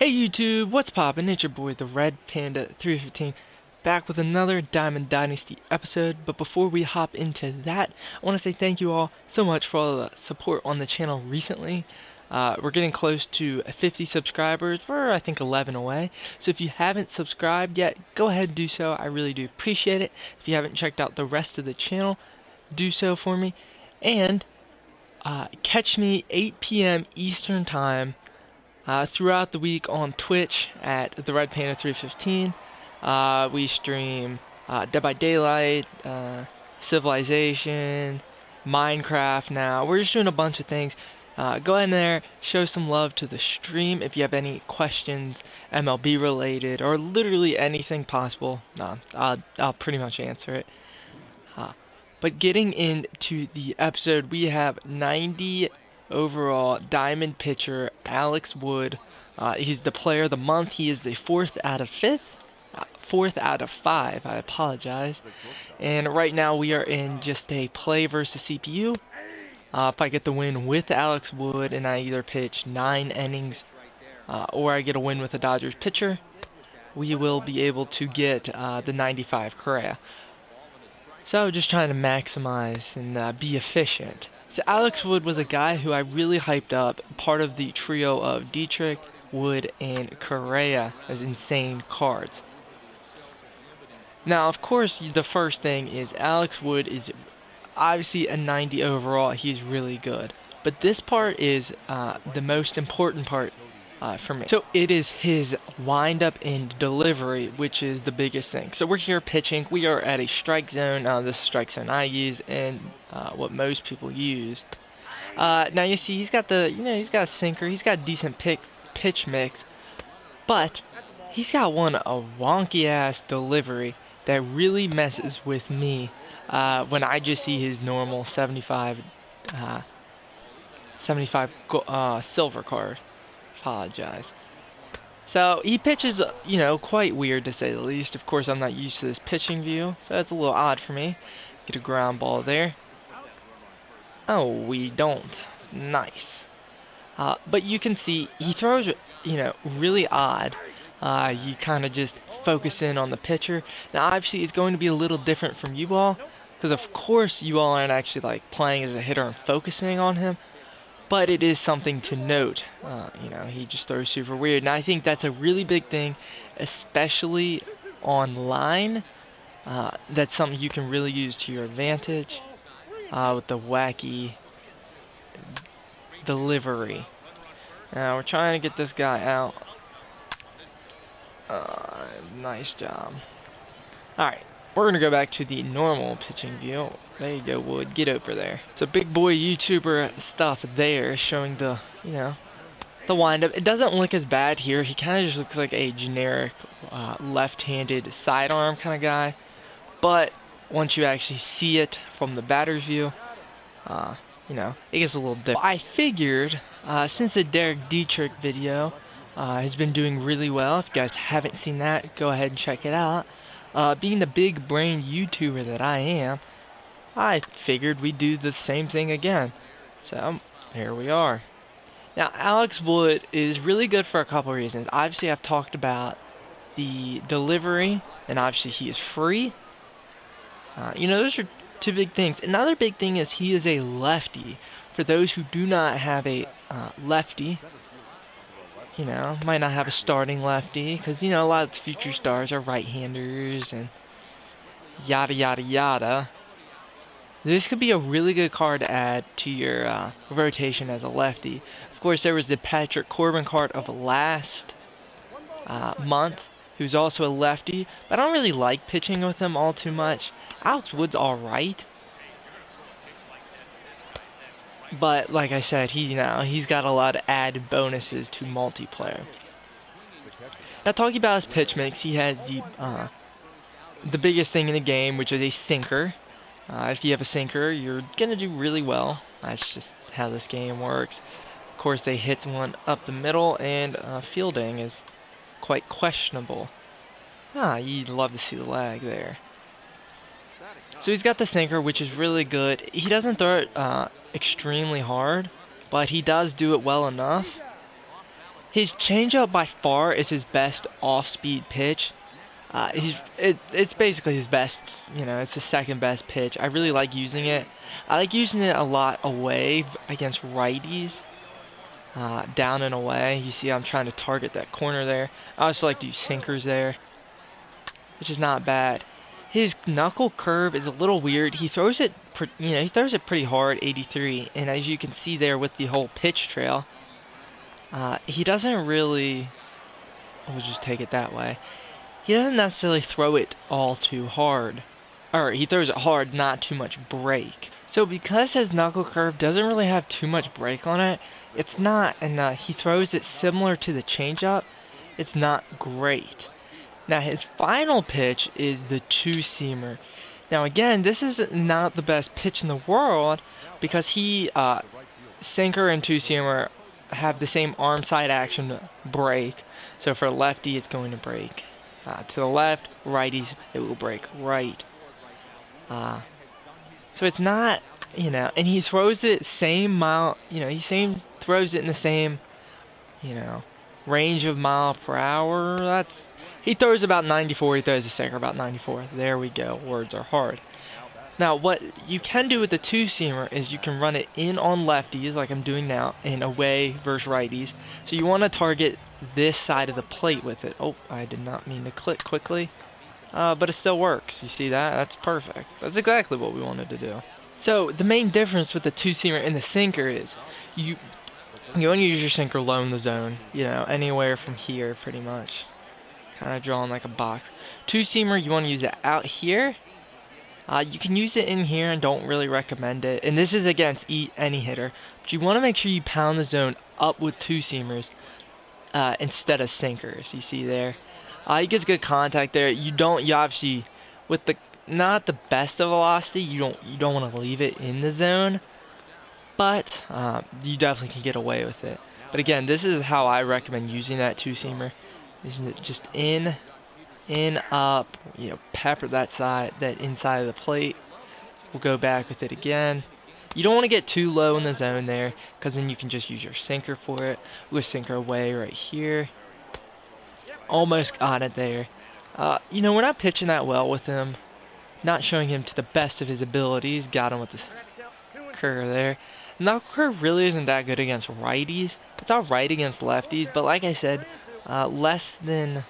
Hey YouTube, what's poppin'? It's your boy, the Red Panda 315, back with another Diamond Dynasty episode. But before we hop into that, I want to say thank you all so much for all the support on the channel recently. We're getting close to 50 subscribers. We're, I think, 11 away. So if you haven't subscribed yet, go ahead and do so. I really do appreciate it. If you haven't checked out the rest of the channel, do so for me. And catch me 8 p.m. Eastern Time throughout the week on Twitch at the Red Panda 315. We stream Dead by Daylight, Civilization, Minecraft now. We're just doing a bunch of things. Go in there, show some love to the stream. If you have any questions, MLB related, or literally anything possible, I'll pretty much answer it. But getting into the episode, we have 90 overall diamond pitcher Alex Wood. He's the player of the month. He is the fourth out of five. I apologize. And right now we are in just a play versus CPU. If I get the win with Alex Wood and I either pitch 9 innings or I get a win with a Dodgers pitcher, we will be able to get the 95 Correa. So just trying to maximize and be efficient. So Alex Wood was a guy who I really hyped up, part of the trio of Dietrich, Wood, and Correa as insane cards. Now, of course, the first thing is Alex Wood is obviously a 90 overall. He's really good. But this part is the most important part for me. So it is his windup and delivery, which is the biggest thing. So we're here pitching. We are at a strike zone. This is the strike zone I use and what most people use. Now you see he's got he's got a sinker. He's got a decent pitch mix, but he's got a wonky ass delivery that really messes with me when I just see his normal 75 silver card. Apologize. So he pitches, quite weird to say the least. Of course, I'm not used to this pitching view, so it's a little odd for me. Get a ground ball there. Oh, we don't. Nice. But you can see he throws, really odd. You kind of just focus in on the pitcher. Now, obviously, it's going to be a little different from you all, because of course you all aren't actually like playing as a hitter and focusing on him. But it is something to note. He just throws super weird. And I think that's a really big thing, especially online. That's something you can really use to your advantage with the wacky delivery. Now we're trying to get this guy out. Nice job. Alright. We're going to go back to the normal pitching view. There you go, Wood. Get over there. So big boy YouTuber stuff there, showing the, the windup. It doesn't look as bad here. He kind of just looks like a generic left-handed sidearm kind of guy. But once you actually see it from the batter's view, it gets a little different. I figured, since the Derek Dietrich video has been doing really well, if you guys haven't seen that, go ahead and check it out. Being the big brain YouTuber that I am, I figured we'd do the same thing again. So, here we are. Now, Alex Wood is really good for a couple reasons. Obviously, I've talked about the delivery, and obviously he is free. Those are two big things. Another big thing is he is a lefty. For those who do not have a lefty, might not have a starting lefty, because, a lot of the future stars are right-handers and yada, yada, yada. This could be a really good card to add to your rotation as a lefty. Of course, there was the Patrick Corbin card of last month, who's also a lefty, but I don't really like pitching with him all too much. Alex Wood's alright. But like I said, he's got a lot of added bonuses to multiplayer. Now talking about his pitch mix, he has the biggest thing in the game, which is a sinker. If you have a sinker, you're gonna do really well. That's just how this game works. Of course, they hit one up the middle, and fielding is quite questionable. You'd love to see the lag there. So he's got the sinker, which is really good. He doesn't throw it extremely hard, but he does do it well enough. His changeup by far is his best off-speed pitch. It's basically his best, you know, it's the second best pitch. I really like using it. I like using it a lot away against righties, down and away. You see I'm trying to target that corner there. I also like to use sinkers there, which is not bad. His knuckle curve is a little weird. He throws it, he throws it pretty hard, 83, and as you can see there with the whole pitch trail, he doesn't really, we'll just take it that way. He doesn't necessarily throw it all too hard. Or he throws it hard, not too much break. So because his knuckle curve doesn't really have too much break on it, it's not, and he throws it similar to the changeup, it's not great. Now his final pitch is the two-seamer. Now again, this is not the best pitch in the world because he, sinker and two-seamer have the same arm side action break. So for lefty, it's going to break. To the left, righties, it will break right. So it's not, and he throws it same mile, throws it in the same, range of mile per hour. He throws about 94, he throws a sinker about 94. There we go, words are hard. Now what you can do with the two-seamer is you can run it in on lefties like I'm doing now, and away versus righties. So you want to target this side of the plate with it. Oh, I did not mean to click quickly. But it still works. You see that? That's perfect. That's exactly what we wanted to do. So the main difference with the two-seamer and the sinker is you want to use your sinker low in the zone, anywhere from here pretty much. Kind of drawing like a box. Two-seamer, you want to use it out here. You can use it in here and don't really recommend it. And this is against any hitter. But you want to make sure you pound the zone up with two-seamers instead of sinkers. You see there? He gets good contact there. You obviously, with not the best of velocity, you don't want to leave it in the zone. But you definitely can get away with it. But again, this is how I recommend using that two-seamer. Isn't it just in, up, pepper that inside of the plate. We'll go back with it again. You don't want to get too low in the zone there, because then you can just use your sinker for it. We'll sinker away right here. Almost got it there. We're not pitching that well with him. Not showing him to the best of his abilities. Got him with the curve there. Knuckle curve really isn't that good against righties. It's alright against lefties, but like I said, less than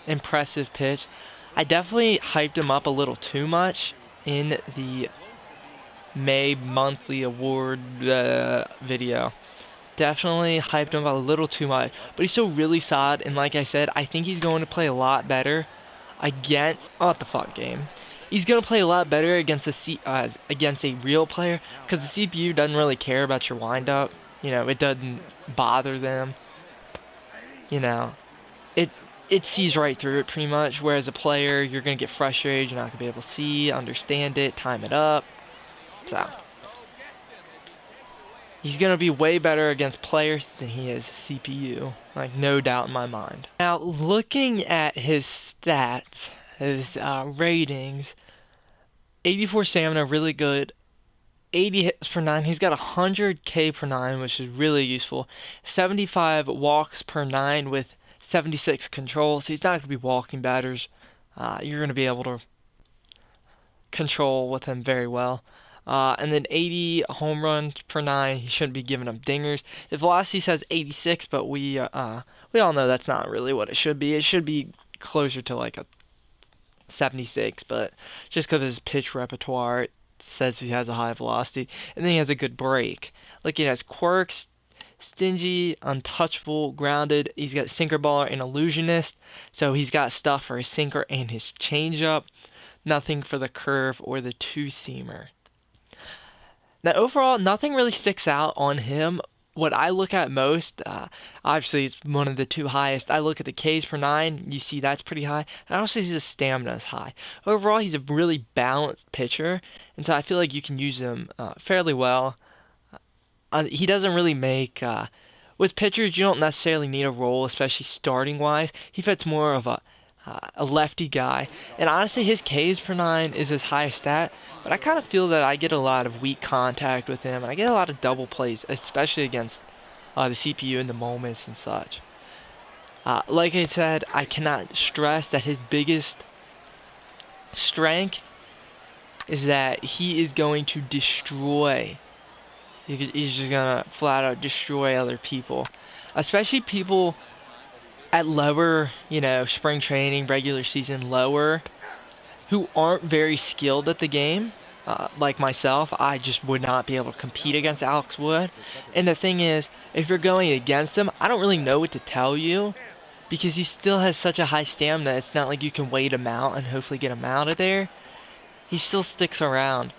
impressive pitch. I definitely hyped him up a little too much in the May monthly award video. Definitely hyped him up a little too much, but he's still really solid, and like I said, I think he's going to play a lot better against game. He's going to play a lot better against a real player, because the CPU doesn't really care about your windup. It doesn't bother them. It sees right through it pretty much, whereas a player, you're going to get frustrated, you're not going to be able to see, understand it, time it up. So he's going to be way better against players than he is CPU, like no doubt in my mind. Now looking at his stats, his ratings, 84 stamina, really good. 80 hits per 9, he's got 100 K per 9, which is really useful. 75 walks per 9 with 76 control, so he's not going to be walking batters. You're going to be able to control with him very well. And then 80 home runs per 9, he shouldn't be giving up dingers. The velocity says 86, but we all know that's not really what it should be. It should be closer to like a 76, but just because of his pitch repertoire, it says he has a high velocity. And then he has a good break. Looking at his quirks, stingy, untouchable, grounded. He's got sinker baller and illusionist, so he's got stuff for his sinker and his changeup. Nothing for the curve or the two-seamer. Now overall, nothing really sticks out on him. What I look at most, obviously it's one of the two highest. I look at the Ks per 9, you see that's pretty high. And I also see his stamina is high. Overall, he's a really balanced pitcher, and so I feel like you can use him fairly well. He doesn't really make, with pitchers, you don't necessarily need a role, especially starting-wise. He fits more of a lefty guy. And honestly, his Ks per 9 is his highest stat, but I kind of feel that I get a lot of weak contact with him, and I get a lot of double plays, especially against the CPU in the moments and such. Like I said, I cannot stress that his biggest strength is that he is going to destroy. He's just gonna flat out destroy other people, especially people at lower, spring training, regular season, lower, who aren't very skilled at the game. Like myself, I just would not be able to compete against Alex Wood. And the thing is, if you're going against him, I don't really know what to tell you, because he still has such a high stamina. It's not like you can wait him out and hopefully get him out of there. He still sticks around.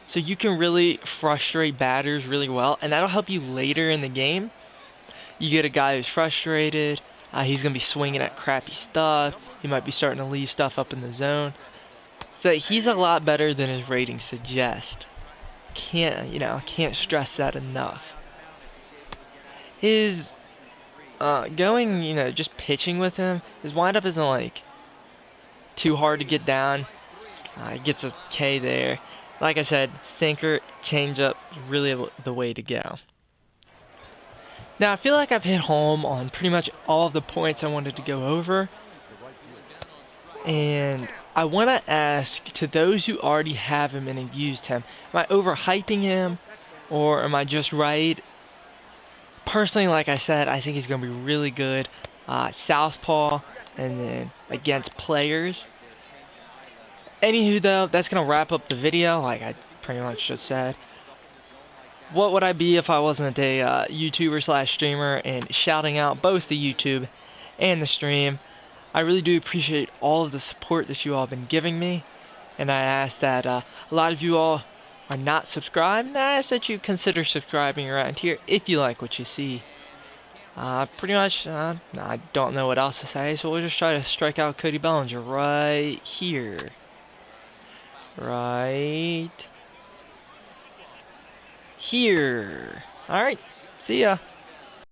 So you can really frustrate batters really well, and that'll help you later in the game. You get a guy who's frustrated, he's going to be swinging at crappy stuff, he might be starting to leave stuff up in the zone. So he's a lot better than his ratings suggest. Can't stress that enough. His just pitching with him, his windup isn't like too hard to get down. He gets a K there. Like I said, sinker, changeup, really the way to go. Now I feel like I've hit home on pretty much all of the points I wanted to go over. And I want to ask, to those who already have him and have used him, am I overhyping him, or am I just right? Personally, like I said, I think he's going to be really good. Southpaw, and then against players. Anywho though, that's going to wrap up the video, like I pretty much just said. What would I be if I wasn't a YouTuber / streamer and shouting out both the YouTube and the stream? I really do appreciate all of the support that you all have been giving me. And I ask that a lot of you all are not subscribed, and I ask that you consider subscribing around here if you like what you see. Pretty much, I don't know what else to say, so we'll just try to strike out Cody Bellinger right here. Right here. Alright, see ya.